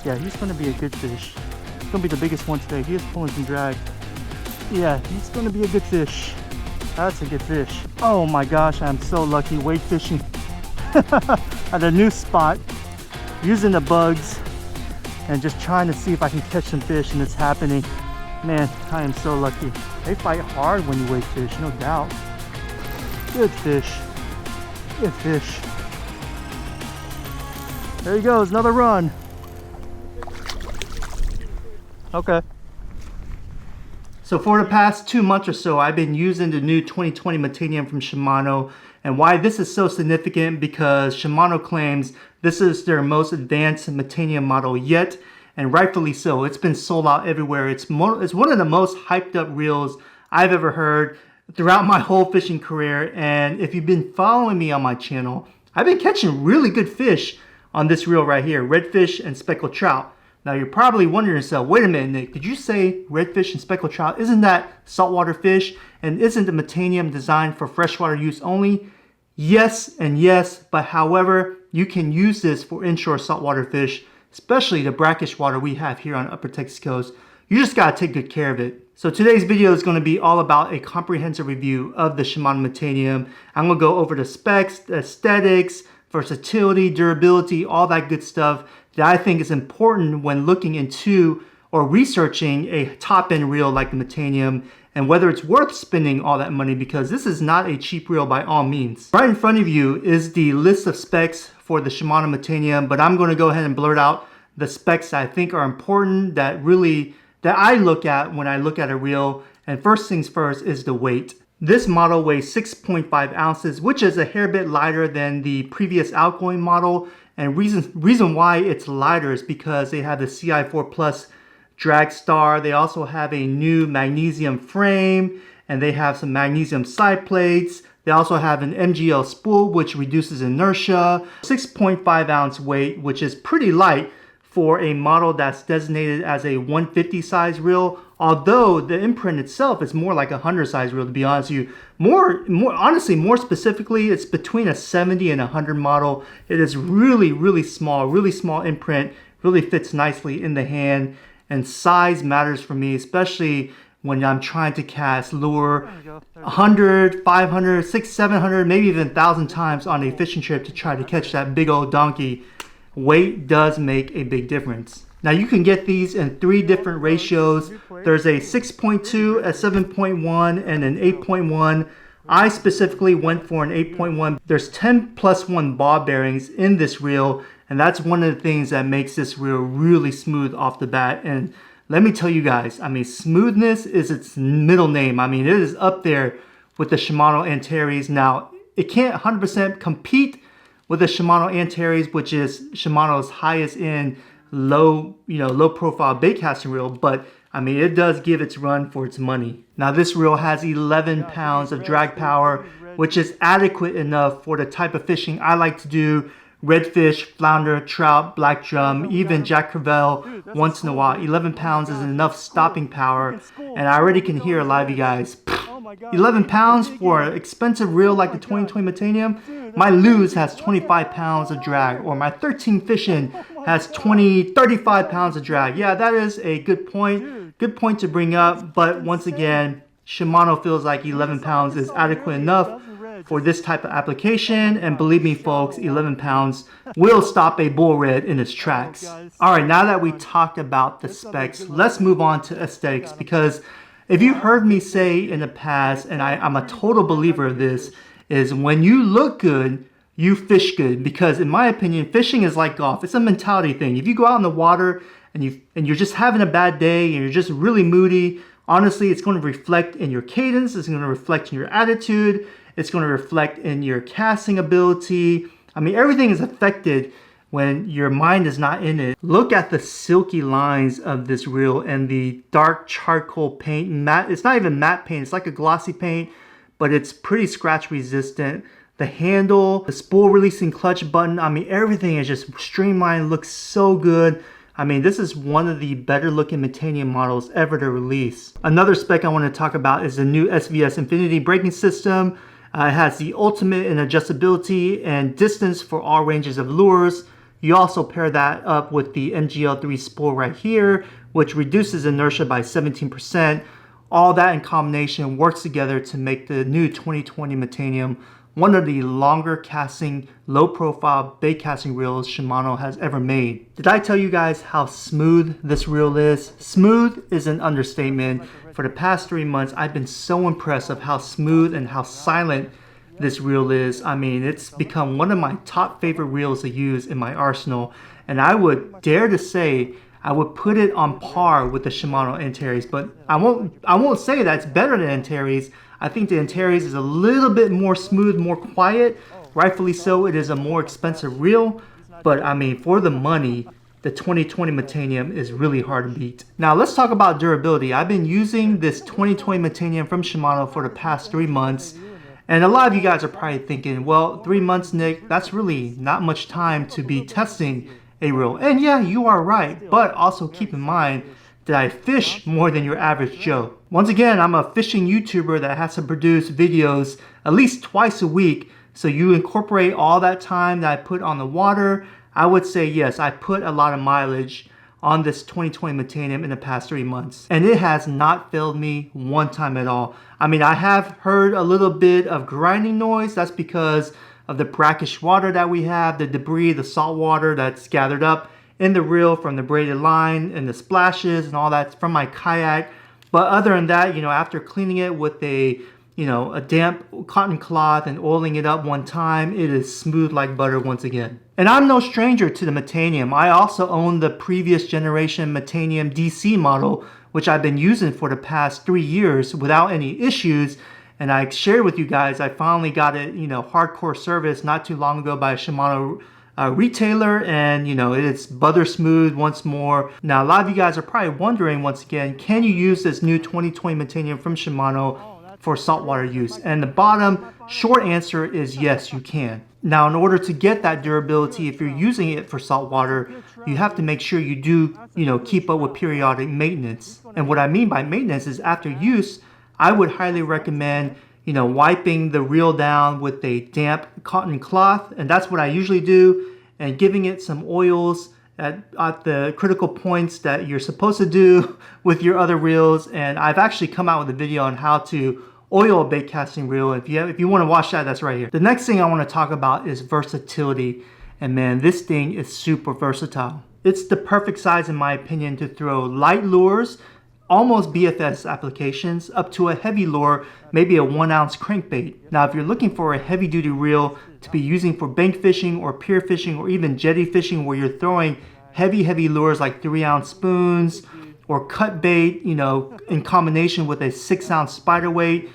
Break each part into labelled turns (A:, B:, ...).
A: Yeah, he's going to be a good fish. He's going to be the biggest one today. He is pulling some drag. Yeah, he's going to be a good fish. That's a good fish. Oh my gosh, I'm so lucky wade fishing at a new spot, using the bugs and just trying to see if I can catch some fish, and it's happening. Man, I am so lucky. They fight hard when you wade fish, no doubt. Good fish. Good fish. There he goes, another run. Okay. So for the past 2 months or so, I've been using the new 2020 Metanium from Shimano. And why this is so significant, because Shimano claims this is their most advanced Metanium model yet, and rightfully so. It's been sold out everywhere. It's one of the most hyped up reels I've ever heard throughout my whole fishing career. And if you've been following me on my channel, I've been catching really good fish on this reel right here, redfish and speckled trout. Now you're probably wondering yourself, wait a minute, Nick, did you say redfish and speckled trout? Isn't that saltwater fish? And isn't the Metanium designed for freshwater use only? Yes and yes, but however, you can use this for inshore saltwater fish, especially the brackish water we have here on Upper Texas coast. You just gotta take good care of it. So today's video is gonna be all about a comprehensive review of the Shimano Metanium. I'm gonna go over the specs, the aesthetics, versatility, durability, all that good stuff that I think is important when looking into or researching a top-end reel like the Metanium, and whether it's worth spending all that money, because this is not a cheap reel by all means. Right in front of you is the list of specs for the Shimano Metanium, but I'm going to go ahead and blurt out the specs that I think are important, that I look at when I look at a reel. And first things first is the weight. This model weighs 6.5 ounces, which is a hair bit lighter than the previous outgoing model. And reason why it's lighter is because they have the CI4 Plus drag star. They also have a new magnesium frame, and they have some magnesium side plates. They also have an MGL spool, which reduces inertia. 6.5 ounce weight, which is pretty light for a model that's designated as a 150 size reel, although the imprint itself is more like a 100 size reel, to be honest with you. Honestly, more specifically, it's between a 70 and a 100 model. It is really small imprint, really fits nicely in the hand, and size matters for me, especially when I'm trying to cast lure 100, 500, 600, 700, maybe even 1,000 times on a fishing trip to try to catch that big old donkey. Weight does make a big difference. Now you can get these in 3 different ratios. There's a 6.2, a 7.1, and an 8.1. I specifically went for an 8.1. There's 10+1 ball bearings in this reel, and that's one of the things that makes this reel really smooth off the bat. And let me tell you guys, I mean, smoothness is its middle name. I mean, it is up there with the Shimano Antares. Now, it can't 100% compete with the Shimano Antares, which is Shimano's highest end low profile bait casting reel, but I mean, it does give its run for its money. Now this reel has 11 pounds of drag power, which is adequate enough for the type of fishing I like to do. Redfish, flounder, trout, black drum, even jack crevalle once in a while. 11 pounds is enough stopping power, and I already can hear a lot of you guys. 11 pounds for an expensive reel like the 2020 Metanium? My Lose has 25 pounds of drag, or my 13 Fishing has 35 pounds of drag. Yeah, that is a good point. Good point to bring up, but once again, Shimano feels like 11 pounds is adequate enough for this type of application, and believe me folks, 11 pounds will stop a bull red in its tracks. Alright, now that we talked about the specs, let's move on to aesthetics, because if you've heard me say in the past, and I'm a total believer of this, is when you look good, you fish good. Because in my opinion, fishing is like golf. It's a mentality thing. If you go out in the water and you're just having a bad day and you're just really moody, honestly, it's going to reflect in your cadence. It's going to reflect in your attitude. It's going to reflect in your casting ability. I mean, everything is affected when your mind is not in it. Look at the silky lines of this reel and the dark charcoal paint. Matte, it's not even matte paint, it's like a glossy paint, but it's pretty scratch resistant. The handle, the spool releasing clutch button, I mean, everything is just streamlined, looks so good. I mean, this is one of the better looking Metanium models ever to release. Another spec I want to talk about is the new SVS Infinity braking system. It has the ultimate in adjustability and distance for all ranges of lures. You also pair that up with the MGL3 spool right here, which reduces inertia by 17%. All that in combination works together to make the new 2020 Metanium one of the longer casting, low profile bait casting reels Shimano has ever made. Did I tell you guys how smooth this reel is? Smooth is an understatement. For the past 3 months, I've been so impressed of how smooth and how silent this reel is. I mean, it's become one of my top favorite reels to use in my arsenal, and I would dare to say I would put it on par with the Shimano Antares, but I won't say that's better than Antares. I think the Antares is a little bit more smooth, more quiet. Rightfully so, it is a more expensive reel, but I mean, for the money, the 2020 Metanium is really hard to beat. Now let's talk about durability. I've been using this 2020 Metanium from Shimano for the past 3 months, and a lot of you guys are probably thinking, well, 3 months, Nick, that's really not much time to be testing a reel. And yeah, you are right, but also keep in mind that I fish more than your average Joe. Once again, I'm a fishing YouTuber that has to produce videos at least twice a week, so you incorporate all that time that I put on the water. I would say yes, I put a lot of mileage on this 2020 Metanium in the past 3 months, and it has not failed me one time at all. I mean, I have heard a little bit of grinding noise. That's because of the brackish water that we have, the debris, the salt water that's gathered up in the reel from the braided line and the splashes and all that from my kayak. But other than that, you know, after cleaning it with a damp cotton cloth and oiling it up one time, it is smooth like butter once again. And I'm no stranger to the Metanium. I also own the previous generation Metanium DC model, which I've been using for the past 3 years without any issues. And I shared with you guys, I finally got it, hardcore service not too long ago by a Shimano retailer, and it's butter smooth once more. Now a lot of you guys are probably wondering once again, can you use this new 2020 Metanium from Shimano for saltwater use? And the bottom short answer is yes, you can. Now in order to get that durability, if you're using it for saltwater, you have to make sure you do keep up with periodic maintenance. And what I mean by maintenance is after use, I would highly recommend wiping the reel down with a damp cotton cloth, and that's what I usually do, and giving it some oils at the critical points that you're supposed to do with your other reels. And I've actually come out with a video on how to oil a bait casting reel. If you want to watch that, that's right here. The next thing I want to talk about is versatility, and man, this thing is super versatile. It's the perfect size in my opinion to throw light lures, almost BFS applications, up to a heavy lure, maybe a 1 ounce crankbait. Now if you're looking for a heavy duty reel to be using for bank fishing or pier fishing or even jetty fishing where you're throwing heavy lures like 3 ounce spoons or cut bait, in combination with a 6 ounce spider weight,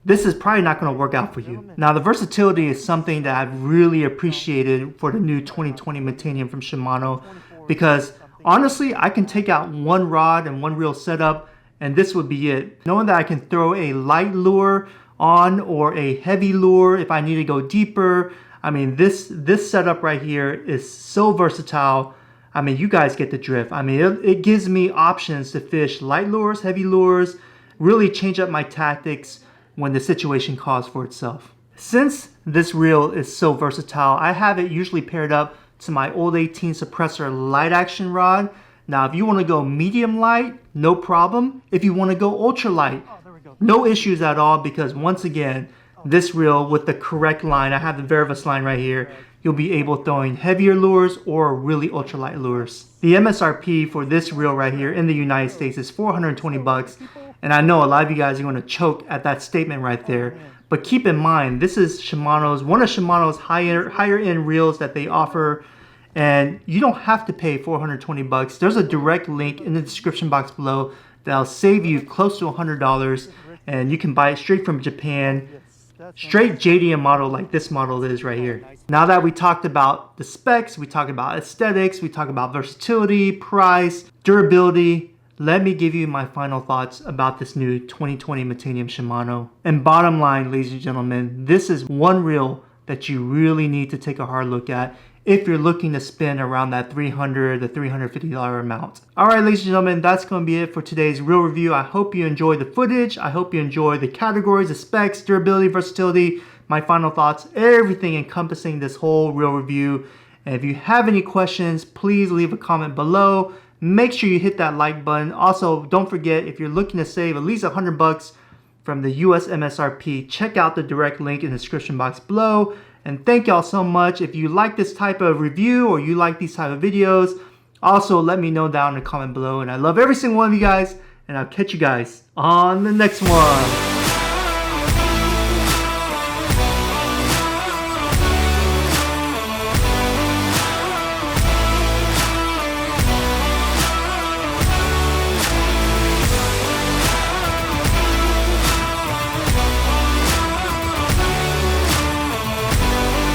A: this is probably not going to work out for you. Now the versatility is something that I've really appreciated for the new 2020 Metanium from Shimano, because honestly, I can take out one rod and one reel setup and this would be it. Knowing that I can throw a light lure on or a heavy lure if I need to go deeper. I mean, this setup right here is so versatile. I mean, you guys get the drift. I mean, it gives me options to fish light lures, heavy lures, really change up my tactics when the situation calls for itself. Since this reel is so versatile, I have it usually paired up to my old 18 suppressor light action rod. Now if you want to go medium light, no problem. If you want to go ultra light, no issues at all, because once again, this reel with the correct line, I have the Varivas line right here, you'll be able throwing heavier lures or really ultralight lures. The MSRP for this reel right here in the United States is $420, and I know a lot of you guys are going to choke at that statement right there. But keep in mind, this is one of Shimano's higher end reels that they offer, and you don't have to pay $420. There's a direct link in the description box below that'll save you close to $100, and you can buy it straight from Japan, straight JDM model like this model is right here. Now that we talked about the specs, we talked about aesthetics, we talked about versatility, price, durability, let me give you my final thoughts about this new 2020 Metanium Shimano. And bottom line, ladies and gentlemen, this is one reel that you really need to take a hard look at if you're looking to spend around that $300 to $350 amount. Alright, ladies and gentlemen, that's going to be it for today's reel review. I hope you enjoyed the footage. I hope you enjoyed the categories, the specs, durability, versatility, my final thoughts, everything encompassing this whole reel review. And if you have any questions, please leave a comment below. Make sure you hit that like button. Also, don't forget, if you're looking to save at least $100 from the US MSRP, check out the direct link in the description box below. And thank y'all so much. If you like this type of review or you like these type of videos, also let me know down in the comment below. And I love every single one of you guys, and I'll catch you guys on the next one.